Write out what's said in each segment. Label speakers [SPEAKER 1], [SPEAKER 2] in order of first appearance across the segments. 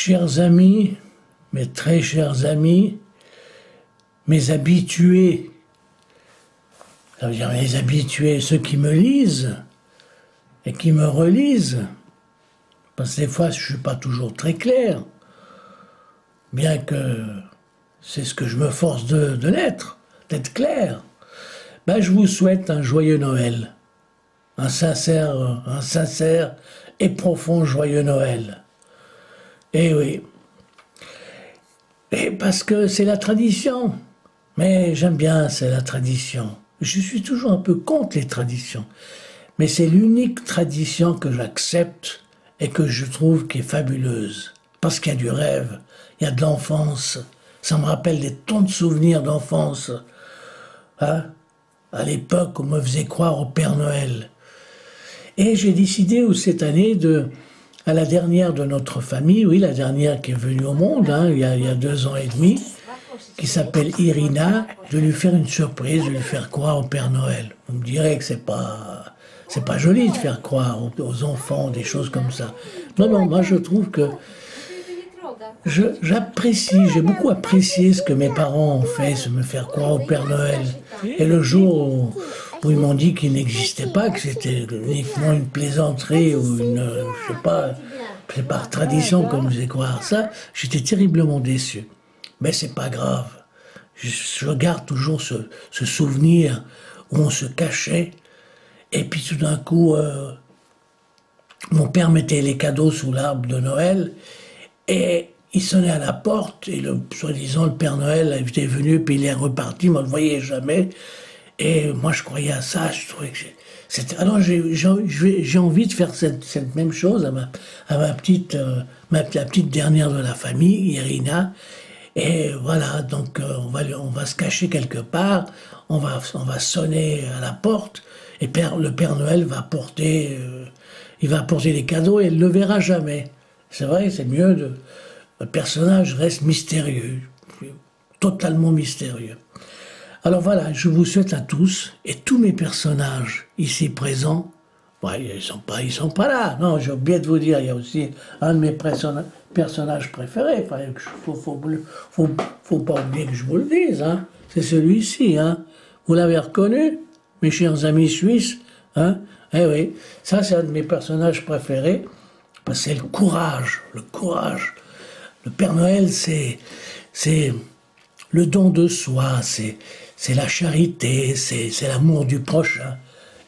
[SPEAKER 1] Chers amis, mes très chers amis, mes habitués, ça veut dire mes habitués, ceux qui me lisent et qui me relisent, parce que des fois je ne suis pas toujours très clair, bien que c'est ce que je me force de l'être, d'être clair. Ben, je vous souhaite un joyeux Noël, un sincère et profond joyeux Noël. Eh oui, et parce que c'est la tradition, mais j'aime bien, c'est la tradition. Je suis toujours un peu contre les traditions, mais c'est l'unique tradition que j'accepte et que je trouve qui est fabuleuse. Parce qu'il y a du rêve, il y a de l'enfance, ça me rappelle des tonnes de souvenirs d'enfance, hein, à l'époque où on me faisait croire au Père Noël. Et j'ai décidé cette année à la dernière de notre famille, oui, la dernière qui est venue au monde, hein, il y a 2 ans et demi, qui s'appelle Irina, de lui faire une surprise, de lui faire croire au Père Noël. Vous me direz que c'est pas joli de faire croire aux enfants des choses comme ça. Non, moi je trouve que j'apprécie, j'ai beaucoup apprécié ce que mes parents ont fait, se me faire croire au Père Noël. Et le jour où ils m'ont dit qu'il n'existait pas, que c'était uniquement une plaisanterie ou je sais pas, c'est par tradition qu'on me faisait croire ça, j'étais terriblement déçu. Mais c'est pas grave. Je garde toujours ce souvenir où on se cachait et puis tout d'un coup, mon père mettait les cadeaux sous l'arbre de Noël et il sonnait à la porte et soi-disant le Père Noël était venu puis il est reparti, moi je ne le voyais jamais. Et moi, je croyais à ça, je trouvais que c'était... Alors, j'ai envie de faire cette même chose à la petite dernière de la famille, Irina. Et voilà, donc on va se cacher quelque part, on va sonner à la porte, et le Père Noël va apporter les cadeaux et il ne le verra jamais. C'est vrai, c'est mieux, le personnage reste mystérieux, totalement mystérieux. Alors voilà, je vous souhaite à tous, et tous mes personnages ici présents, ils sont pas là. Non, j'ai oublié de vous dire, il y a aussi un de mes personnages préférés. Faut pas oublier que je vous le dise, hein. C'est celui-ci, hein. Vous l'avez reconnu, mes chers amis suisses, hein. Eh oui, ça c'est un de mes personnages préférés, parce que c'est le courage, le courage. Le Père Noël, c'est le don de soi, c'est la charité, c'est l'amour du prochain,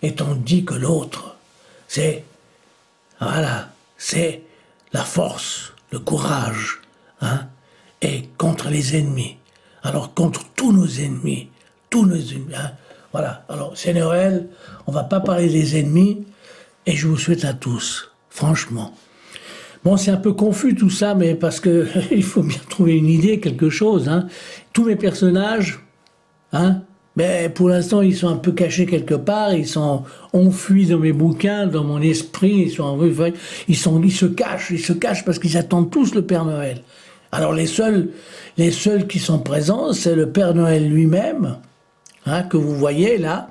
[SPEAKER 1] et tandis que l'autre, c'est la force, le courage, hein, et contre les ennemis. Alors contre tous nos ennemis, hein, voilà. Alors c'est Noël, on va pas parler des ennemis, et je vous souhaite à tous, franchement. Bon, c'est un peu confus tout ça, mais parce que il faut bien trouver une idée, quelque chose, hein. Tous mes personnages, hein, mais pour l'instant, ils sont un peu cachés quelque part, ils sont enfuis dans mes bouquins, dans mon esprit, ils se cachent parce qu'ils attendent tous le Père Noël. Alors les seuls qui sont présents, c'est le Père Noël lui-même, hein, que vous voyez là,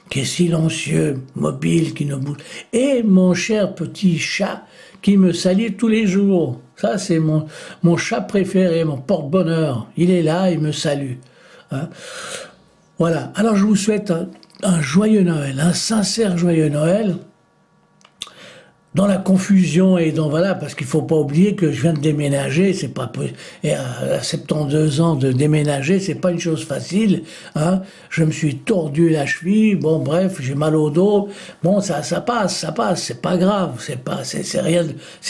[SPEAKER 1] qui est silencieux, mobile, qui ne bouge, et mon cher petit chat qui me salue tous les jours. Ça, c'est mon chat préféré, mon porte-bonheur. Il est là, il me salue. Hein. Voilà. Alors, je vous souhaite un joyeux Noël, un sincère joyeux Noël, dans la confusion et voilà, parce qu'il faut pas oublier que je viens de déménager, c'est pas et à 72 ans de déménager, c'est pas une chose facile, hein. Je me suis tordu la cheville, bon bref, j'ai mal au dos, bon ça passe, c'est pas grave, c'est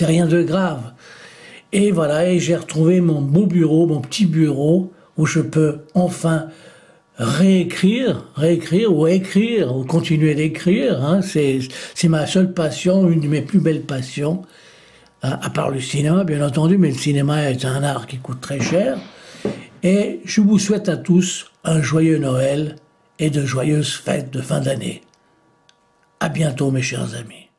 [SPEAKER 1] rien de grave. Et voilà, et j'ai retrouvé mon beau bureau, mon petit bureau où je peux enfin réécrire ou écrire ou continuer d'écrire, hein, c'est ma seule passion, une de mes plus belles passions, hein, à part le cinéma bien entendu, mais le cinéma est un art qui coûte très cher. Et je vous souhaite à tous un joyeux Noël et de joyeuses fêtes de fin d'année. À bientôt mes chers amis.